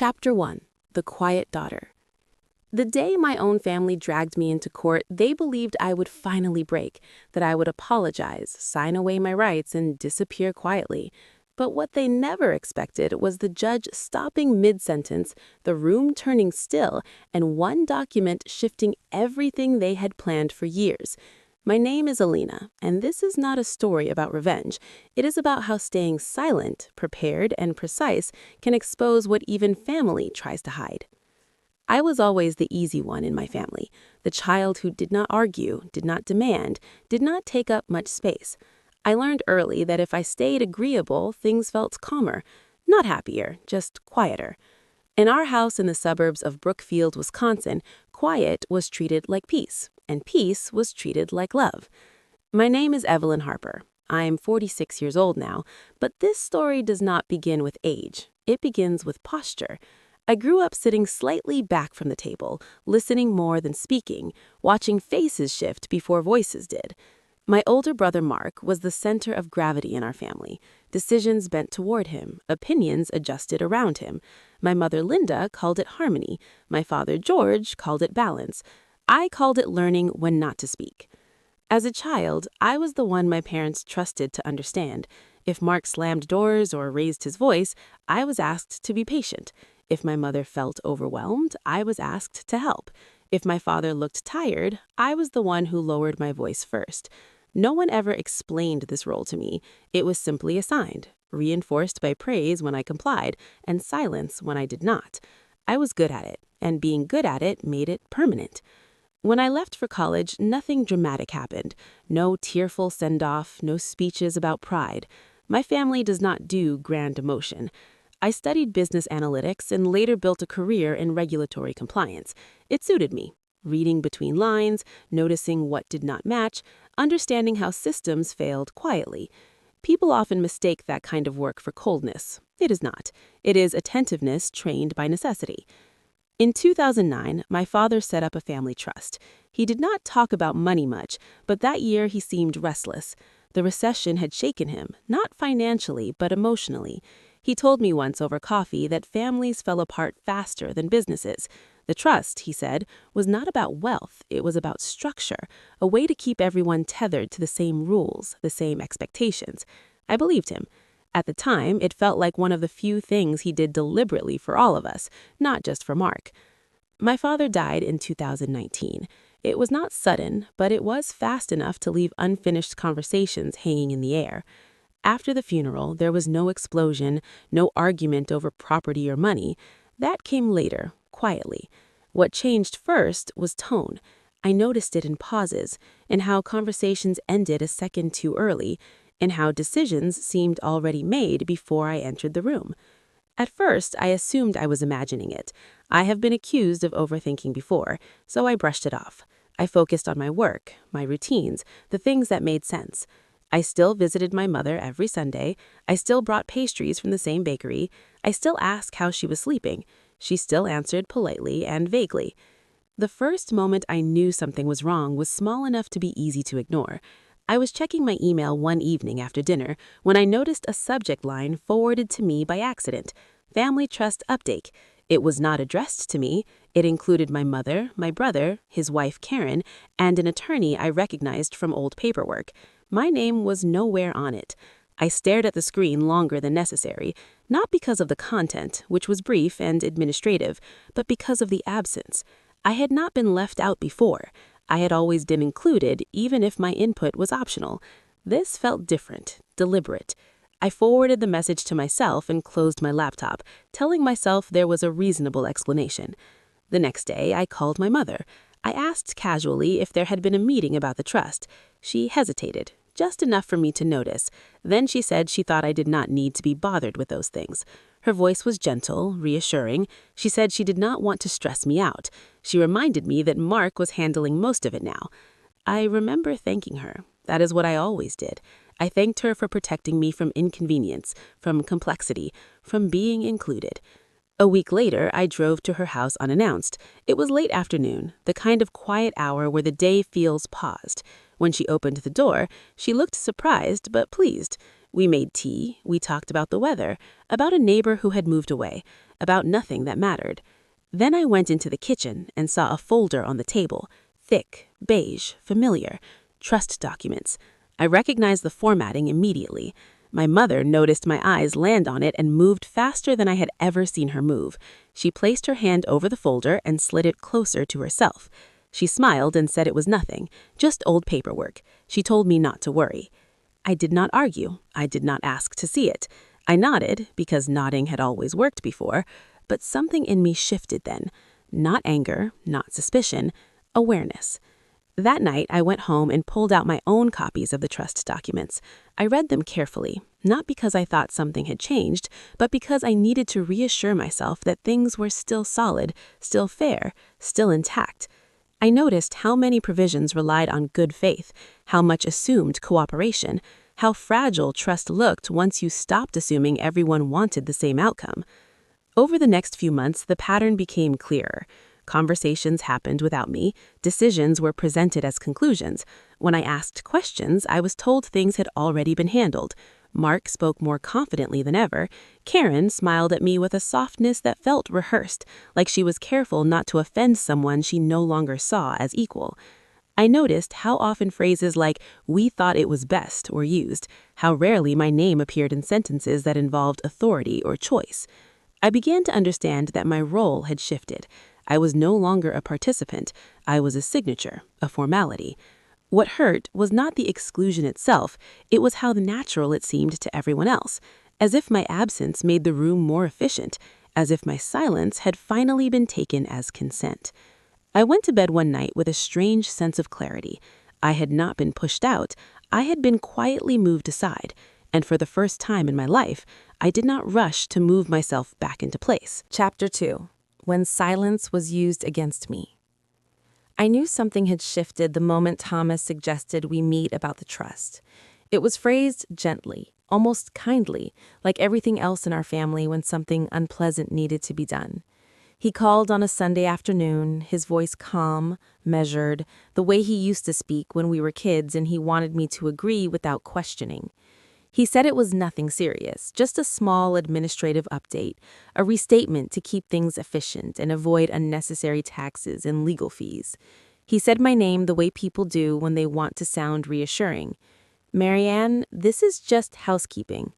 Chapter 1. The Quiet Daughter. The day my own family dragged me into court, they believed I would finally break, that I would apologize, sign away my rights, and disappear quietly. But what they never expected was the judge stopping mid-sentence, the room turning still, and one document shifting everything they had planned for years. My name is Elena, and this is not a story about revenge. It is about how staying silent, prepared, and precise can expose what even family tries to hide. I was always the easy one in my family, the child who did not argue, did not demand, did not take up much space. I learned early that if I stayed agreeable, things felt calmer, not happier, just quieter. In our house in the suburbs of Brookfield, Wisconsin, quiet was treated like peace, and peace was treated like love. My name is Evelyn Harper. I am 46 years old now, but this story does not begin with age. It begins with posture. I grew up sitting slightly back from the table, listening more than speaking, watching faces shift before voices did. My older brother Mark was the center of gravity in our family. Decisions bent toward him, opinions adjusted around him. My mother Linda called it harmony. My father George called it balance. I called it learning when not to speak. As a child, I was the one my parents trusted to understand. If Mark slammed doors or raised his voice, I was asked to be patient. If my mother felt overwhelmed, I was asked to help. If my father looked tired, I was the one who lowered my voice first. No one ever explained this role to me. It was simply assigned, reinforced by praise when I complied, and silence when I did not. I was good at it, and being good at it made it permanent. When I left for college, nothing dramatic happened. No tearful send-off, no speeches about pride. My family does not do grand emotion. I studied business analytics and later built a career in regulatory compliance. It suited me. Reading between lines, noticing what did not match, understanding how systems failed quietly. People often mistake that kind of work for coldness. It is not. It is attentiveness trained by necessity. In 2009, my father set up a family trust. He did not talk about money much, but that year he seemed restless. The recession had shaken him, not financially, but emotionally. He told me once over coffee that families fell apart faster than businesses. The trust, he said, was not about wealth, it was about structure, a way to keep everyone tethered to the same rules, the same expectations. I believed him. At the time, it felt like one of the few things he did deliberately for all of us, not just for Mark. My father died in 2019. It was not sudden, but it was fast enough to leave unfinished conversations hanging in the air. After the funeral, there was no explosion, no argument over property or money. That came later, quietly. What changed first was tone. I noticed it in pauses, in how conversations ended a second too early, in how decisions seemed already made before I entered the room. At first, I assumed I was imagining it. I have been accused of overthinking before, so I brushed it off. I focused on my work, my routines, the things that made sense. I still visited my mother every Sunday. I still brought pastries from the same bakery. I still asked how she was sleeping. She still answered politely and vaguely. The first moment I knew something was wrong was small enough to be easy to ignore. I was checking my email one evening after dinner when I noticed a subject line forwarded to me by accident. Family Trust Update. It was not addressed to me. It included my mother, my brother, his wife Karen, and an attorney I recognized from old paperwork. My name was nowhere on it. I stared at the screen longer than necessary, not because of the content, which was brief and administrative, but because of the absence. I had not been left out before. I had always been included, even if my input was optional. This felt different, deliberate. I forwarded the message to myself and closed my laptop, telling myself there was a reasonable explanation. The next day, I called my mother. I asked casually if there had been a meeting about the trust. She hesitated, just enough for me to notice. Then she said she thought I did not need to be bothered with those things. Her voice was gentle, reassuring. She said she did not want to stress me out. She reminded me that Mark was handling most of it now. I remember thanking her. That is what I always did. I thanked her for protecting me from inconvenience, from complexity, from being included. A week later, I drove to her house unannounced. It was late afternoon, the kind of quiet hour where the day feels paused. When she opened the door, she looked surprised but pleased. We made tea, we talked about the weather, about a neighbor who had moved away, about nothing that mattered. Then I went into the kitchen and saw a folder on the table, thick, beige, familiar, trust documents. I recognized the formatting immediately. My mother noticed my eyes land on it and moved faster than I had ever seen her move. She placed her hand over the folder and slid it closer to herself. She smiled and said it was nothing, just old paperwork. She told me not to worry. I did not argue. I did not ask to see it. I nodded, because nodding had always worked before, but something in me shifted then. Not anger, not suspicion, awareness. That night, I went home and pulled out my own copies of the trust documents. I read them carefully, not because I thought something had changed, but because I needed to reassure myself that things were still solid, still fair, still intact. I noticed how many provisions relied on good faith, how much assumed cooperation, how fragile trust looked once you stopped assuming everyone wanted the same outcome. Over the next few months, the pattern became clearer. Conversations happened without me. Decisions were presented as conclusions. When I asked questions, I was told things had already been handled. Mark spoke more confidently than ever. Karen smiled at me with a softness that felt rehearsed, like she was careful not to offend someone she no longer saw as equal. I noticed how often phrases like, "we thought it was best," were used, how rarely my name appeared in sentences that involved authority or choice. I began to understand that my role had shifted. I was no longer a participant. I was a signature, a formality. What hurt was not the exclusion itself, it was how natural it seemed to everyone else, as if my absence made the room more efficient, as if my silence had finally been taken as consent. I went to bed one night with a strange sense of clarity. I had not been pushed out, I had been quietly moved aside, and for the first time in my life, I did not rush to move myself back into place. Chapter 2. When silence was used against me. I knew something had shifted the moment Thomas suggested we meet about the trust. It was phrased gently, almost kindly, like everything else in our family when something unpleasant needed to be done. He called on a Sunday afternoon, his voice calm, measured, the way he used to speak when we were kids, and he wanted me to agree without questioning. He said it was nothing serious, just a small administrative update, a restatement to keep things efficient and avoid unnecessary taxes and legal fees. He said my name the way people do when they want to sound reassuring. "Marianne, this is just housekeeping."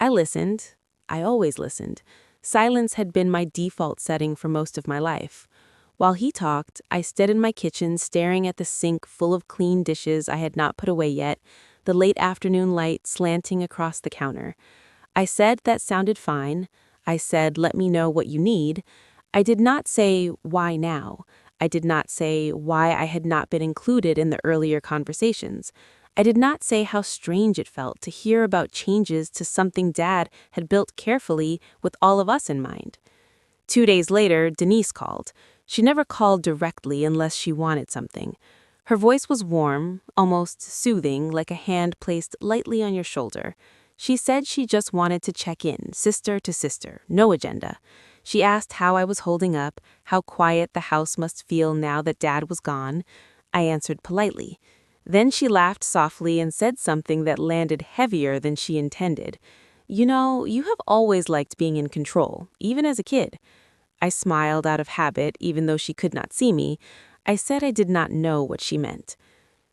I listened. I always listened. Silence had been my default setting for most of my life. While he talked, I stood in my kitchen staring at the sink full of clean dishes I had not put away yet, the late afternoon light slanting across the counter. I said that sounded fine. I said, "Let me know what you need." I did not say, "Why now?" I did not say why I had not been included in the earlier conversations. I did not say how strange it felt to hear about changes to something Dad had built carefully with all of us in mind. 2 days later, Denise called. She never called directly unless she wanted something. Her voice was warm, almost soothing, like a hand placed lightly on your shoulder. She said she just wanted to check in, sister to sister, no agenda. She asked how I was holding up, how quiet the house must feel now that Dad was gone. I answered politely. Then she laughed softly and said something that landed heavier than she intended. "You know, you have always liked being in control, even as a kid." I smiled out of habit, even though she could not see me. I said I did not know what she meant.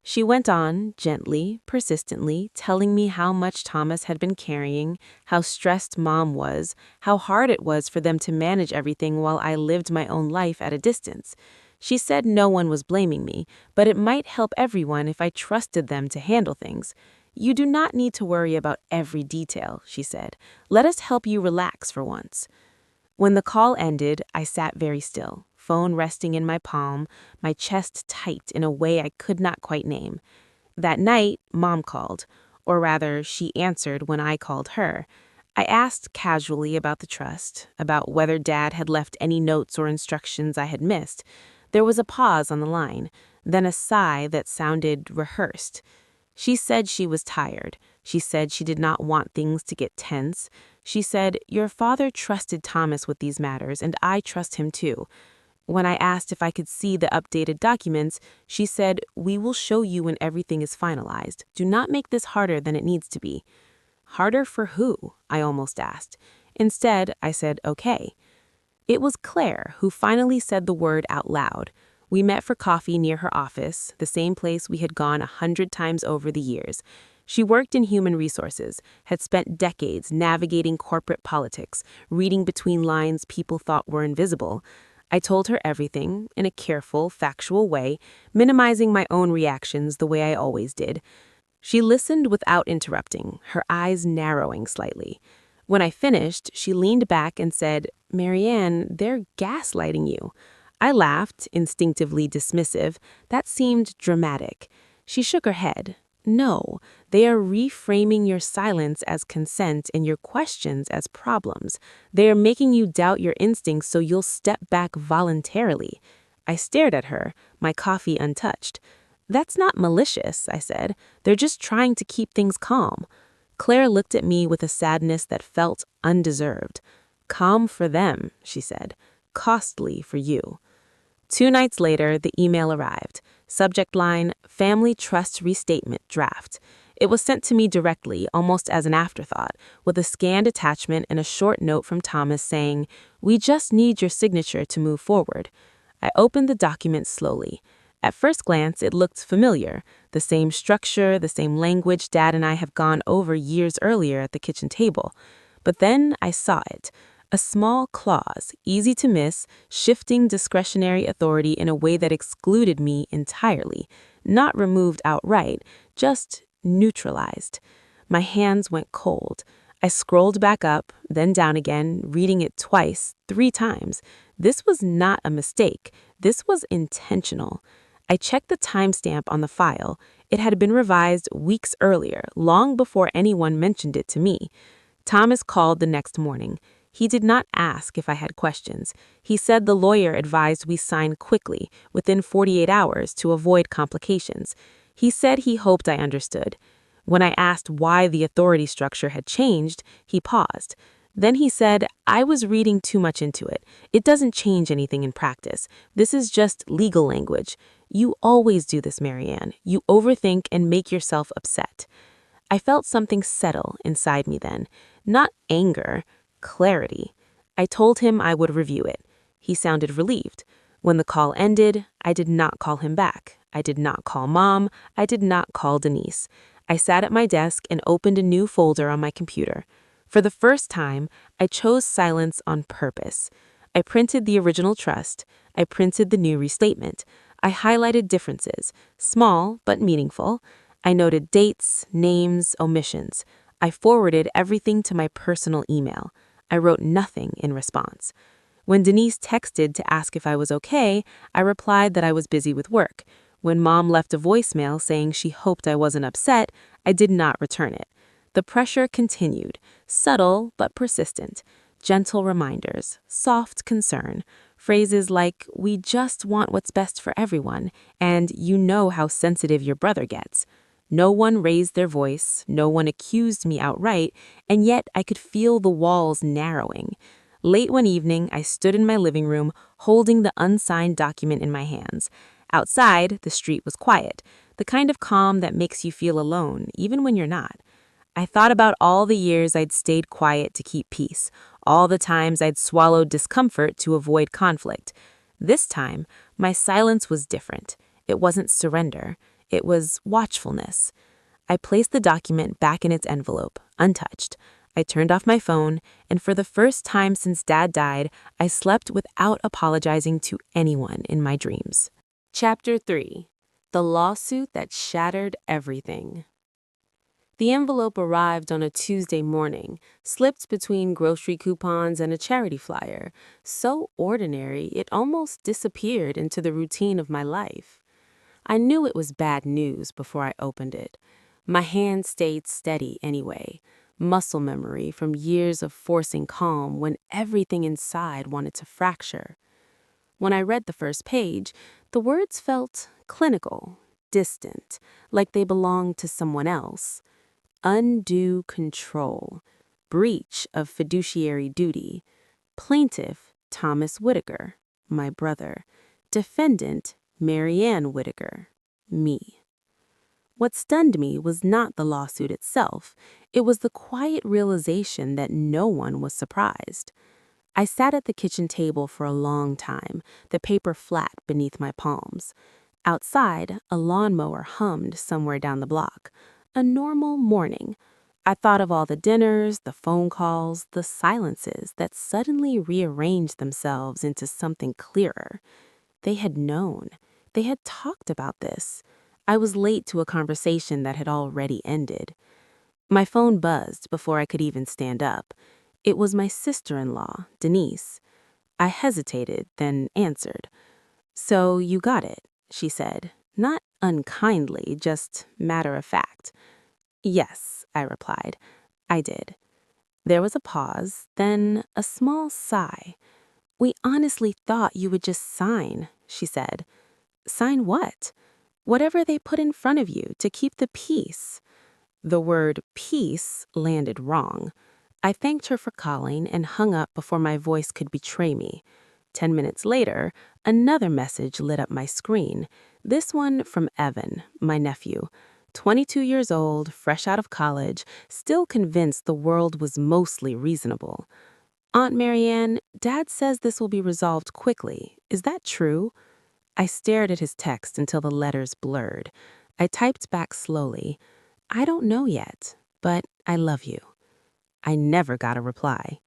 She went on, gently, persistently, telling me how much Thomas had been carrying, how stressed Mom was, how hard it was for them to manage everything while I lived my own life at a distance. She said no one was blaming me, but it might help everyone if I trusted them to handle things. "You do not need to worry about every detail," she said. "Let us help you relax for once." When the call ended, I sat very still, phone resting in my palm, my chest tight in a way I could not quite name. That night, Mom called, or rather, she answered when I called her. I asked casually about the trust, about whether Dad had left any notes or instructions I had missed. There was a pause on the line, then a sigh that sounded rehearsed. She said she was tired. She said she did not want things to get tense. She said, "Your father trusted Thomas with these matters, and I trust him too." When I asked if I could see the updated documents, she said, "We will show you when everything is finalized. Do not make this harder than it needs to be." Harder for who? I almost asked. Instead, I said, okay. It was Claire who finally said the word out loud. We met for coffee near her office, the same place we had gone 100 times over the years. She worked in human resources, had spent decades navigating corporate politics, reading between lines people thought were invisible. I told her everything, in a careful, factual way, minimizing my own reactions the way I always did. She listened without interrupting, her eyes narrowing slightly. When I finished, she leaned back and said, "Marianne, they're gaslighting you." I laughed, instinctively dismissive. That seemed dramatic. She shook her head. "No, they are reframing your silence as consent and your questions as problems. They are making you doubt your instincts so you'll step back voluntarily." I stared at her, my coffee untouched. "That's not malicious," I said. "They're just trying to keep things calm." Claire looked at me with a sadness that felt undeserved. "Calm for them," she said. "Costly for you." 2 nights later, the email arrived. Subject line, "Family Trust Restatement Draft." It was sent to me directly, almost as an afterthought, with a scanned attachment and a short note from Thomas saying, "We just need your signature to move forward." I opened the document slowly. At first glance, it looked familiar. The same structure, the same language Dad and I have gone over years earlier at the kitchen table. But then I saw it. A small clause, easy to miss, shifting discretionary authority in a way that excluded me entirely. Not removed outright, just neutralized. My hands went cold. I scrolled back up, then down again, reading it twice, 3 times. This was not a mistake. This was intentional. I checked the timestamp on the file. It had been revised weeks earlier, long before anyone mentioned it to me. Thomas called the next morning. He did not ask if I had questions. He said the lawyer advised we sign quickly, within 48 hours, to avoid complications. He said he hoped I understood. When I asked why the authority structure had changed, he paused. Then he said, "I was reading too much into it. It doesn't change anything in practice. This is just legal language. You always do this, Marianne. You overthink and make yourself upset." I felt something settle inside me then. Not anger, clarity. I told him I would review it. He sounded relieved. When the call ended, I did not call him back. I did not call Mom. I did not call Denise. I sat at my desk and opened a new folder on my computer. For the first time, I chose silence on purpose. I printed the original trust. I printed the new restatement. I highlighted differences, small but meaningful. I noted dates, names, omissions. I forwarded everything to my personal email. I wrote nothing in response. When Denise texted to ask if I was okay, I replied that I was busy with work. When Mom left a voicemail saying she hoped I wasn't upset, I did not return it. The pressure continued, subtle but persistent. Gentle reminders, soft concern, phrases like, "We just want what's best for everyone," and "You know how sensitive your brother gets." No one raised their voice, no one accused me outright, and yet I could feel the walls narrowing. Late one evening, I stood in my living room, holding the unsigned document in my hands. Outside, the street was quiet, the kind of calm that makes you feel alone, even when you're not. I thought about all the years I'd stayed quiet to keep peace, all the times I'd swallowed discomfort to avoid conflict. This time, my silence was different. It wasn't surrender. It was watchfulness. I placed the document back in its envelope, untouched. I turned off my phone, and for the first time since Dad died, I slept without apologizing to anyone in my dreams. Chapter 3. The Lawsuit That Shattered Everything. The envelope arrived on a Tuesday morning, slipped between grocery coupons and a charity flyer. So ordinary, it almost disappeared into the routine of my life. I knew it was bad news before I opened it. My hand stayed steady anyway, muscle memory from years of forcing calm when everything inside wanted to fracture. When I read the first page, the words felt clinical, distant, like they belonged to someone else. Undue control, breach of fiduciary duty, plaintiff Thomas Whitaker, my brother, defendant Marianne Whitaker, me. What stunned me was not the lawsuit itself, it was the quiet realization that no one was surprised. I sat at the kitchen table for a long time, the paper flat beneath my palms. Outside, a lawnmower hummed somewhere down the block. A normal morning. I thought of all the dinners, the phone calls, the silences that suddenly rearranged themselves into something clearer. They had known. They had talked about this. I was late to a conversation that had already ended. My phone buzzed before I could even stand up. It was my sister-in-law, Denise. I hesitated, then answered. "So you got it," she said, not unkindly, just matter of fact. "Yes," I replied. "I did." There was a pause, then a small sigh. "We honestly thought you would just sign," she said. "Sign what?" "Whatever they put in front of you to keep the peace." The word peace landed wrong. I thanked her for calling and hung up before my voice could betray me. 10 minutes later, another message lit up my screen. This one from Evan, my nephew. 22 years old, fresh out of college, still convinced the world was mostly reasonable. "Aunt Marianne, Dad says this will be resolved quickly. Is that true?" I stared at his text until the letters blurred. I typed back slowly. "I don't know yet, but I love you." I never got a reply.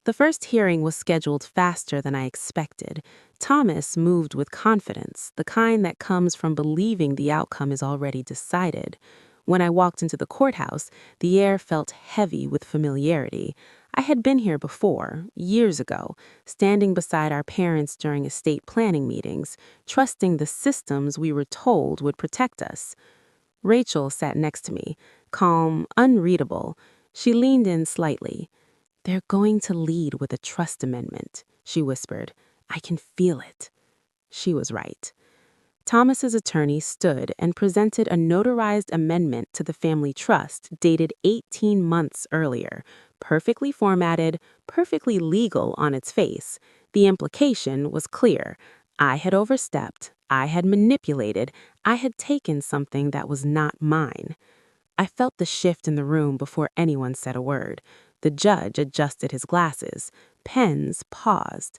The first hearing was scheduled faster than I expected. Thomas moved with confidence, the kind that comes from believing the outcome is already decided. When I walked into the courthouse, the air felt heavy with familiarity. I had been here before, years ago, standing beside our parents during estate planning meetings, trusting the systems we were told would protect us. Rachel sat next to me, calm, unreadable. She leaned in slightly. "They're going to lead with a trust amendment," she whispered. "I can feel it." She was right. Thomas's attorney stood and presented a notarized amendment to the family trust dated 18 months earlier, perfectly formatted, perfectly legal on its face. The implication was clear. I had overstepped, I had manipulated, I had taken something that was not mine. I felt the shift in the room before anyone said a word. The judge adjusted his glasses. Pens paused.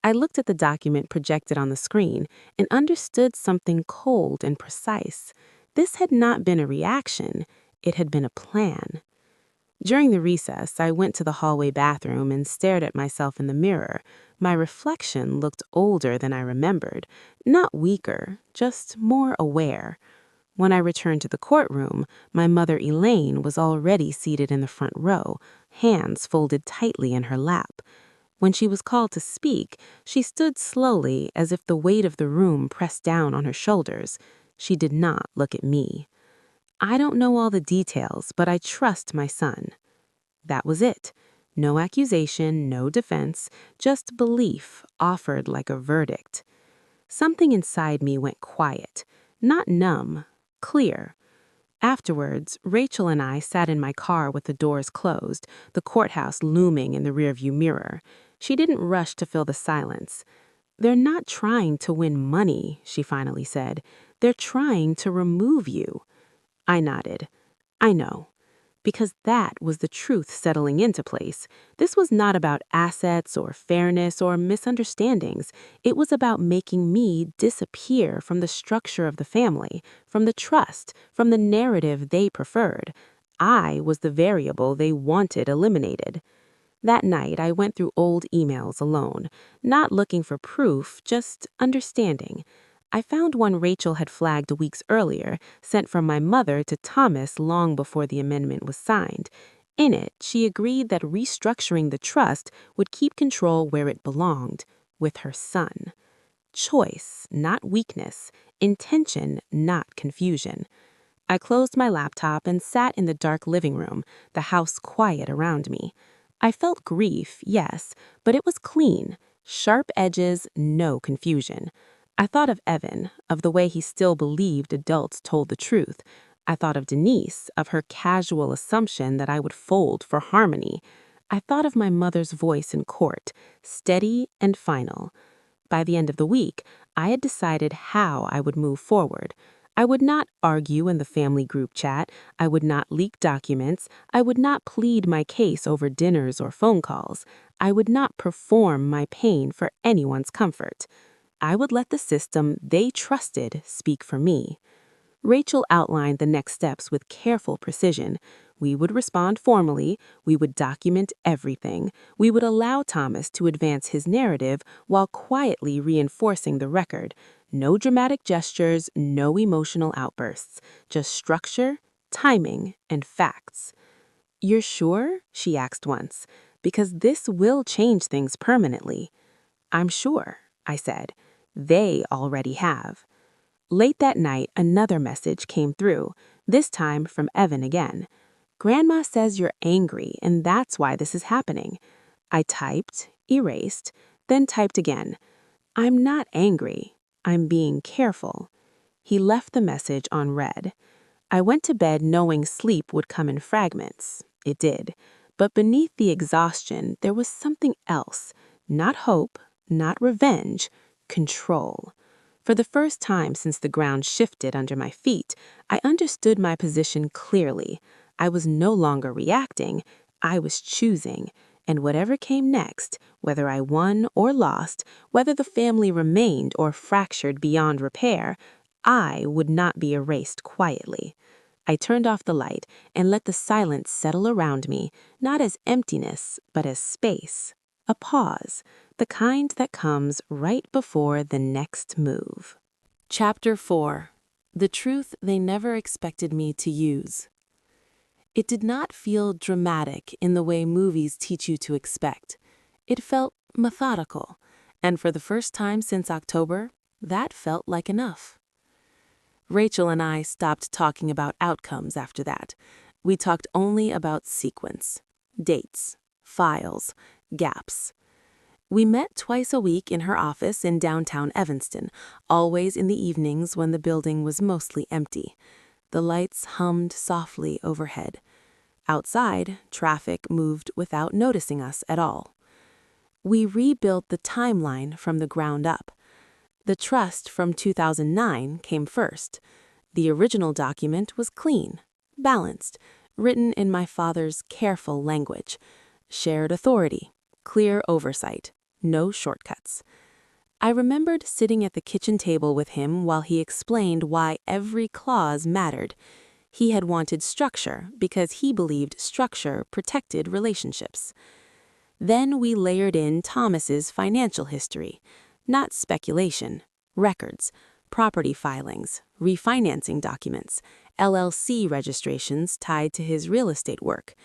I looked at the document projected on the screen and understood something cold and precise. This had not been a reaction. It had been a plan. During the recess, I went to the hallway bathroom and stared at myself in the mirror. My reflection looked older than I remembered. Not weaker, just more aware. When I returned to the courtroom, my mother Elaine was already seated in the front row, hands folded tightly in her lap. When she was called to speak, she stood slowly as if the weight of the room pressed down on her shoulders. She did not look at me. "I don't know all the details, but I trust my son." That was it. No accusation, no defense, just belief offered like a verdict. Something inside me went quiet, not numb, clear. Afterwards, Rachel and I sat in my car with the doors closed, the courthouse looming in the rearview mirror. She didn't rush to fill the silence. "They're not trying to win money," she finally said. "They're trying to remove you." I nodded. "I know." Because that was the truth settling into place. This was not about assets or fairness or misunderstandings. It was about making me disappear from the structure of the family, from the trust, from the narrative they preferred. I was the variable they wanted eliminated. That night, I went through old emails alone, not looking for proof, just understanding. I found one Rachel had flagged weeks earlier, sent from my mother to Thomas long before the amendment was signed. In it, she agreed that restructuring the trust would keep control where it belonged, with her son. Choice, not weakness. Intention, not confusion. I closed my laptop and sat in the dark living room, the house quiet around me. I felt grief, yes, but it was clean. Sharp edges, no confusion. I thought of Evan, of the way he still believed adults told the truth. I thought of Denise, of her casual assumption that I would fold for harmony. I thought of my mother's voice in court, steady and final. By the end of the week, I had decided how I would move forward. I would not argue in the family group chat. I would not leak documents. I would not plead my case over dinners or phone calls. I would not perform my pain for anyone's comfort. I would let the system they trusted speak for me. Rachel outlined the next steps with careful precision. We would respond formally, we would document everything, we would allow Thomas to advance his narrative while quietly reinforcing the record. No dramatic gestures, no emotional outbursts, just structure, timing, and facts. "You're sure?" she asked once, "because this will change things permanently." "I'm sure," I said. "They already have." Late that night, another message came through, this time from Evan again. "Grandma says you're angry, and that's why this is happening." I typed, erased, then typed again. "I'm not angry. I'm being careful." He left the message unread. I went to bed knowing sleep would come in fragments. It did. But beneath the exhaustion, there was something else. Not hope, not revenge, control. For the first time since the ground shifted under my feet, I understood my position clearly. I was no longer reacting, I was choosing. And whatever came next, whether I won or lost, whether the family remained or fractured beyond repair, I would not be erased quietly. I turned off the light and let the silence settle around me, not as emptiness, but as space. A pause, the kind that comes right before the next move. Chapter 4. The Truth They Never Expected Me to Use. It did not feel dramatic in the way movies teach you to expect. It felt methodical, and for the first time since October, that felt like enough. Rachel and I stopped talking about outcomes after that. We talked only about sequence, dates, files, gaps. We met twice a week in her office in downtown Evanston, always in the evenings when the building was mostly empty. The lights hummed softly overhead. Outside, traffic moved without noticing us at all. We rebuilt the timeline from the ground up. The trust from 2009 came first. The original document was clean, balanced, written in my father's careful language. Shared authority, clear oversight, no shortcuts. I remembered sitting at the kitchen table with him while he explained why every clause mattered. He had wanted structure because he believed structure protected relationships. Then we layered in Thomas's financial history, not speculation, records, property filings, refinancing documents, LLC registrations tied to his real estate work.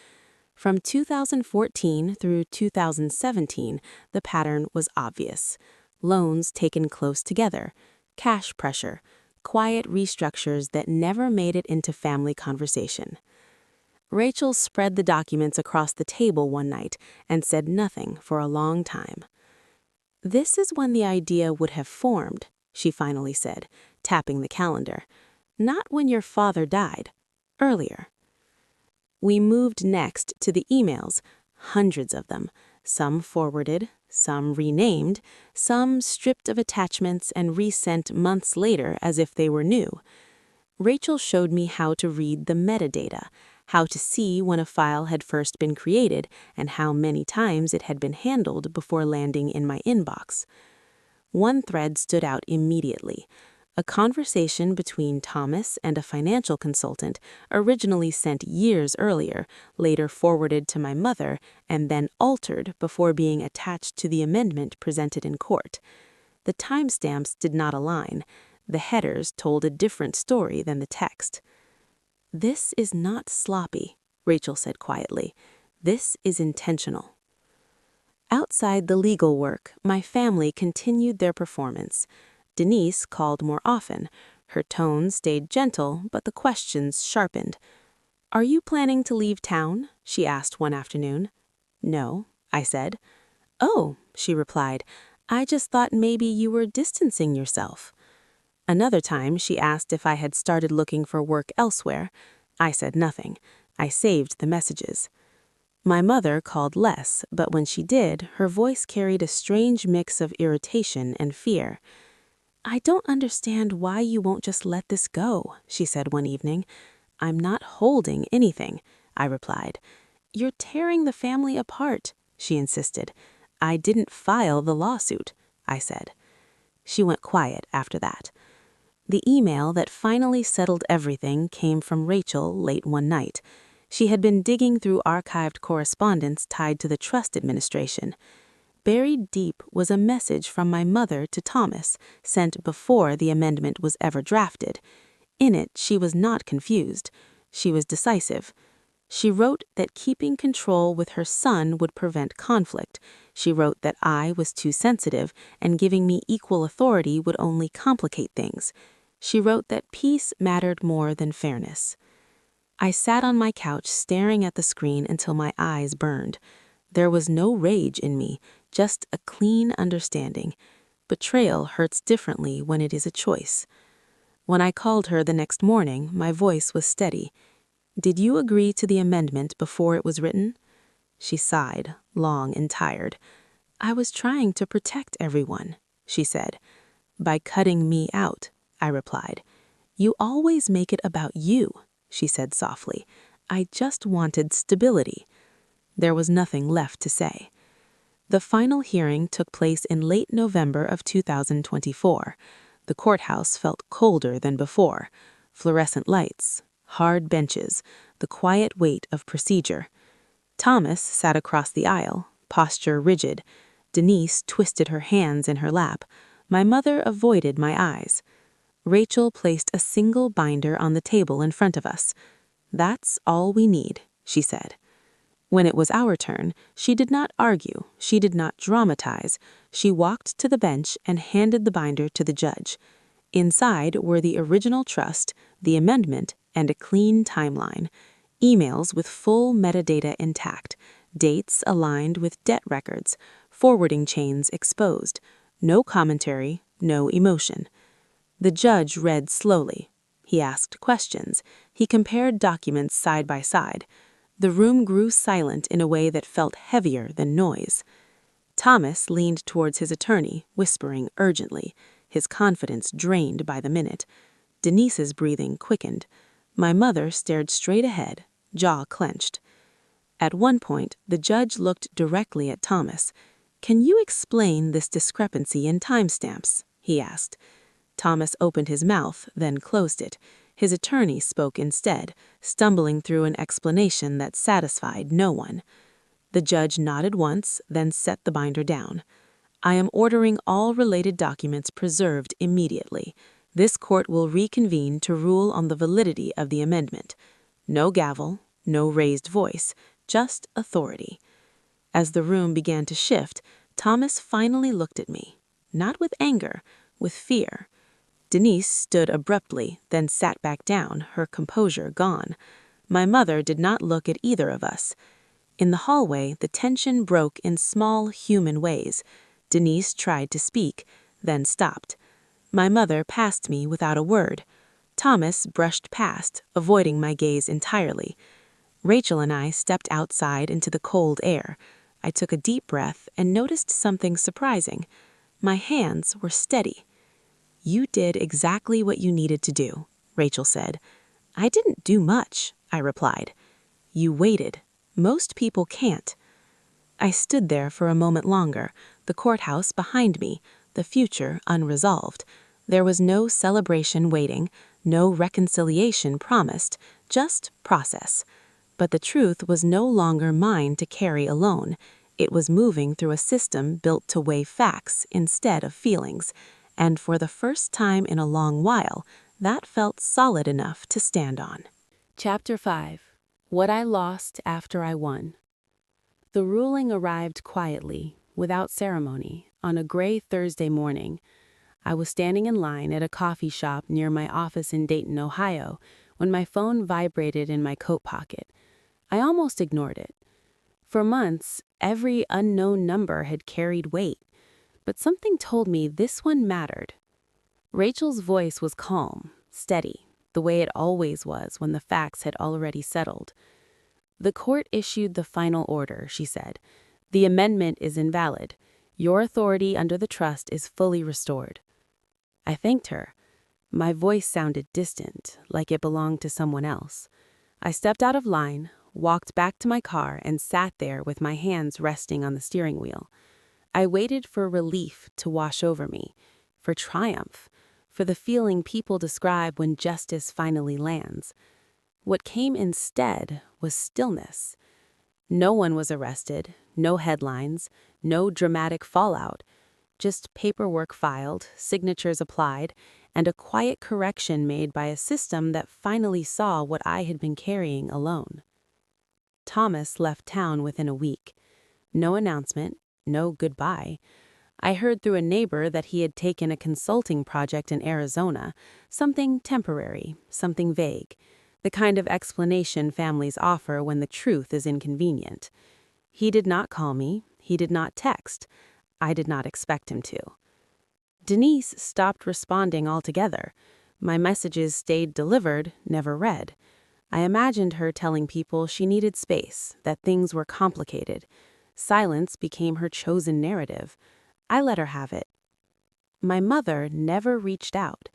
From 2014 through 2017, the pattern was obvious. Loans taken close together, cash pressure, quiet restructures that never made it into family conversation. Rachel spread the documents across the table one night and said nothing for a long time. "This is when the idea would have formed," she finally said, tapping the calendar. "Not when your father died. Earlier." We moved next to the emails, hundreds of them, some forwarded, some renamed, some stripped of attachments and resent months later as if they were new. Rachel showed me how to read the metadata, how to see when a file had first been created and how many times it had been handled before landing in my inbox. One thread stood out immediately. A conversation between Thomas and a financial consultant, originally sent years earlier, later forwarded to my mother, and then altered before being attached to the amendment presented in court. The timestamps did not align. The headers told a different story than the text. "This is not sloppy," Rachel said quietly. "This is intentional." Outside the legal work, my family continued their performance. Denise called more often. Her tone stayed gentle, but the questions sharpened. "Are you planning to leave town?" she asked one afternoon. "No," I said. "Oh," she replied, "I just thought maybe you were distancing yourself." Another time, she asked if I had started looking for work elsewhere. I said nothing. I saved the messages. My mother called less, but when she did, her voice carried a strange mix of irritation and fear. "I don't understand why you won't just let this go," she said one evening. "I'm not holding anything," I replied. "You're tearing the family apart," she insisted. "I didn't file the lawsuit," I said. She went quiet after that. The email that finally settled everything came from Rachel late one night. She had been digging through archived correspondence tied to the trust administration. Buried deep was a message from my mother to Thomas, sent before the amendment was ever drafted. In it, she was not confused. She was decisive. She wrote that keeping control with her son would prevent conflict. She wrote that I was too sensitive, and giving me equal authority would only complicate things. She wrote that peace mattered more than fairness. I sat on my couch staring at the screen until my eyes burned. There was no rage in me, just a clean understanding. Betrayal hurts differently when it is a choice. When I called her the next morning, my voice was steady. "Did you agree to the amendment before it was written?" She sighed, long and tired. "I was trying to protect everyone," she said. "By cutting me out," I replied. "You always make it about you," she said softly. "I just wanted stability." There was nothing left to say. The final hearing took place in late November of 2024. The courthouse felt colder than before. Fluorescent lights, hard benches, the quiet weight of procedure. Thomas sat across the aisle, posture rigid. Denise twisted her hands in her lap. My mother avoided my eyes. Rachel placed a single binder on the table in front of us. "That's all we need," she said. When it was our turn, she did not argue, she did not dramatize. She walked to the bench and handed the binder to the judge. Inside were the original trust, the amendment, and a clean timeline. Emails with full metadata intact, dates aligned with debt records, forwarding chains exposed. No commentary, no emotion. The judge read slowly. He asked questions. He compared documents side by side. The room grew silent in a way that felt heavier than noise. Thomas leaned towards his attorney, whispering urgently, his confidence drained by the minute. Denise's breathing quickened. My mother stared straight ahead, jaw clenched. At one point, the judge looked directly at Thomas. "Can you explain this discrepancy in timestamps?" he asked. Thomas opened his mouth, then closed it. His attorney spoke instead, stumbling through an explanation that satisfied no one. The judge nodded once, then set the binder down. "I am ordering all related documents preserved immediately. This court will reconvene to rule on the validity of the amendment." No gavel, no raised voice, just authority. As the room began to shift, Thomas finally looked at me, not with anger, with fear. Denise stood abruptly, then sat back down, her composure gone. My mother did not look at either of us. In the hallway, the tension broke in small, human ways. Denise tried to speak, then stopped. My mother passed me without a word. Thomas brushed past, avoiding my gaze entirely. Rachel and I stepped outside into the cold air. I took a deep breath and noticed something surprising. My hands were steady. "You did exactly what you needed to do," Rachel said. "I didn't do much," I replied. "You waited. Most people can't." I stood there for a moment longer, the courthouse behind me, the future unresolved. There was no celebration waiting, no reconciliation promised, just process. But the truth was no longer mine to carry alone. It was moving through a system built to weigh facts instead of feelings. And for the first time in a long while, that felt solid enough to stand on. Chapter 5. What I Lost After I Won. The ruling arrived quietly, without ceremony, on a gray Thursday morning. I was standing in line at a coffee shop near my office in Dayton, Ohio, when my phone vibrated in my coat pocket. I almost ignored it. For months, every unknown number had carried weight, but something told me this one mattered. Rachel's voice was calm, steady, the way it always was when the facts had already settled. "The court issued the final order," she said. "The amendment is invalid. Your authority under the trust is fully restored." I thanked her. My voice sounded distant, like it belonged to someone else. I stepped out of line, walked back to my car, and sat there with my hands resting on the steering wheel. I waited for relief to wash over me, for triumph, for the feeling people describe when justice finally lands. What came instead was stillness. No one was arrested, no headlines, no dramatic fallout, just paperwork filed, signatures applied, and a quiet correction made by a system that finally saw what I had been carrying alone. Thomas left town within a week. No announcement, no goodbye. I heard through a neighbor that he had taken a consulting project in Arizona, something temporary, something vague, the kind of explanation families offer when the truth is inconvenient. He did not call me, he did not text. I did not expect him to. Denise stopped responding altogether. My messages stayed delivered, never read. I imagined her telling people she needed space, that things were complicated. Silence became her chosen narrative. I let her have it. My mother never reached out.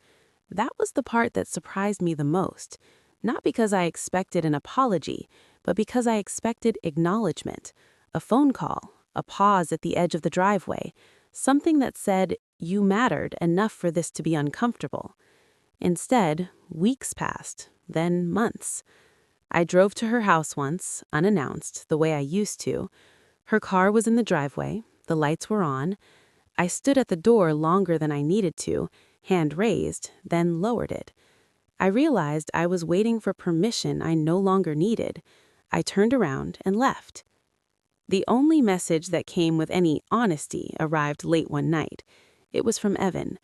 That was the part that surprised me the most, not because I expected an apology, but because I expected acknowledgement, a phone call, a pause at the edge of the driveway, something that said, "You mattered enough for this to be uncomfortable." Instead, weeks passed, then months. I drove to her house once, unannounced, the way I used to. Her car was in the driveway, the lights were on. I stood at the door longer than I needed to, hand raised, then lowered it. I realized I was waiting for permission I no longer needed. I turned around and left. The only message that came with any honesty arrived late one night. It was from Evan.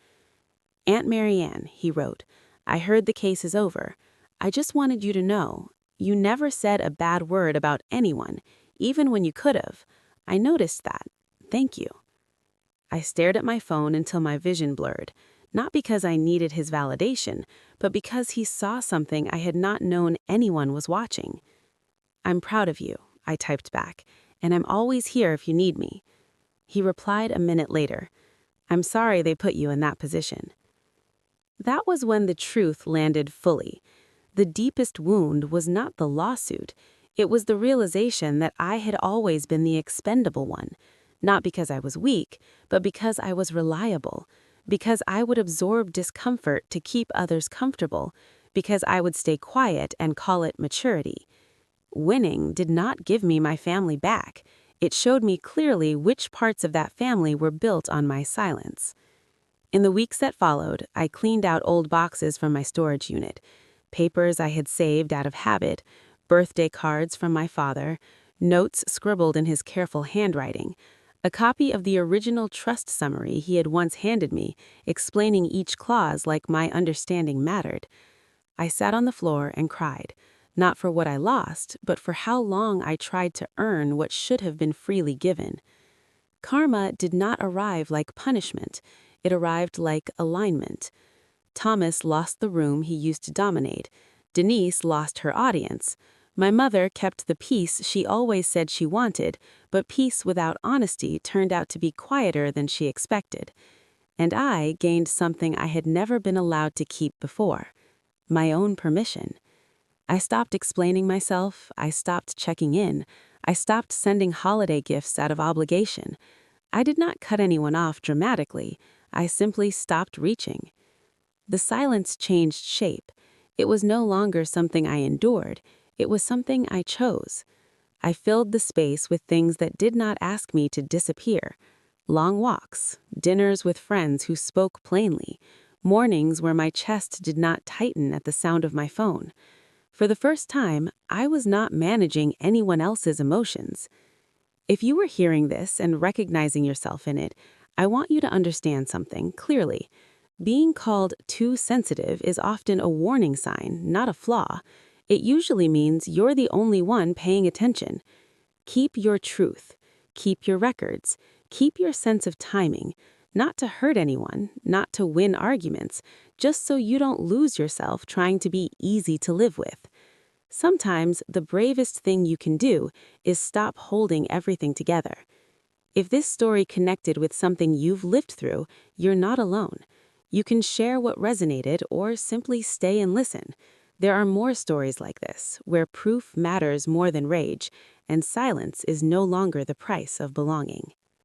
"Aunt Marianne," he wrote, "I heard the case is over. I just wanted you to know, you never said a bad word about anyone, even when you could have. I noticed that. Thank you." I stared at my phone until my vision blurred, not because I needed his validation, but because he saw something I had not known anyone was watching. "I'm proud of you," I typed back, "and I'm always here if you need me." He replied a minute later, "I'm sorry they put you in that position." That was when the truth landed fully. The deepest wound was not the lawsuit. It was the realization that I had always been the expendable one, not because I was weak, but because I was reliable, because I would absorb discomfort to keep others comfortable, because I would stay quiet and call it maturity. Winning did not give me my family back. It showed me clearly which parts of that family were built on my silence. In the weeks that followed, I cleaned out old boxes from my storage unit, papers I had saved out of habit, birthday cards from my father, notes scribbled in his careful handwriting, a copy of the original trust summary he had once handed me, explaining each clause like my understanding mattered. I sat on the floor and cried, not for what I lost, but for how long I tried to earn what should have been freely given. Karma did not arrive like punishment. It arrived like alignment. Thomas lost the room he used to dominate. Denise lost her audience. My mother kept the peace she always said she wanted, but peace without honesty turned out to be quieter than she expected. And I gained something I had never been allowed to keep before: my own permission. I stopped explaining myself, I stopped checking in, I stopped sending holiday gifts out of obligation. I did not cut anyone off dramatically, I simply stopped reaching. The silence changed shape. It was no longer something I endured, it was something I chose. I filled the space with things that did not ask me to disappear. Long walks, dinners with friends who spoke plainly, mornings where my chest did not tighten at the sound of my phone. For the first time, I was not managing anyone else's emotions. If you were hearing this and recognizing yourself in it, I want you to understand something clearly. Being called too sensitive is often a warning sign, not a flaw. It usually means you're the only one paying attention. Keep your truth. Keep your records. Keep your sense of timing. Not to hurt anyone, not to win arguments, just so you don't lose yourself trying to be easy to live with. Sometimes the bravest thing you can do is stop holding everything together. If this story connected with something you've lived through, you're not alone. You can share what resonated or simply stay and listen. There are more stories like this, where proof matters more than rage, and silence is no longer the price of belonging.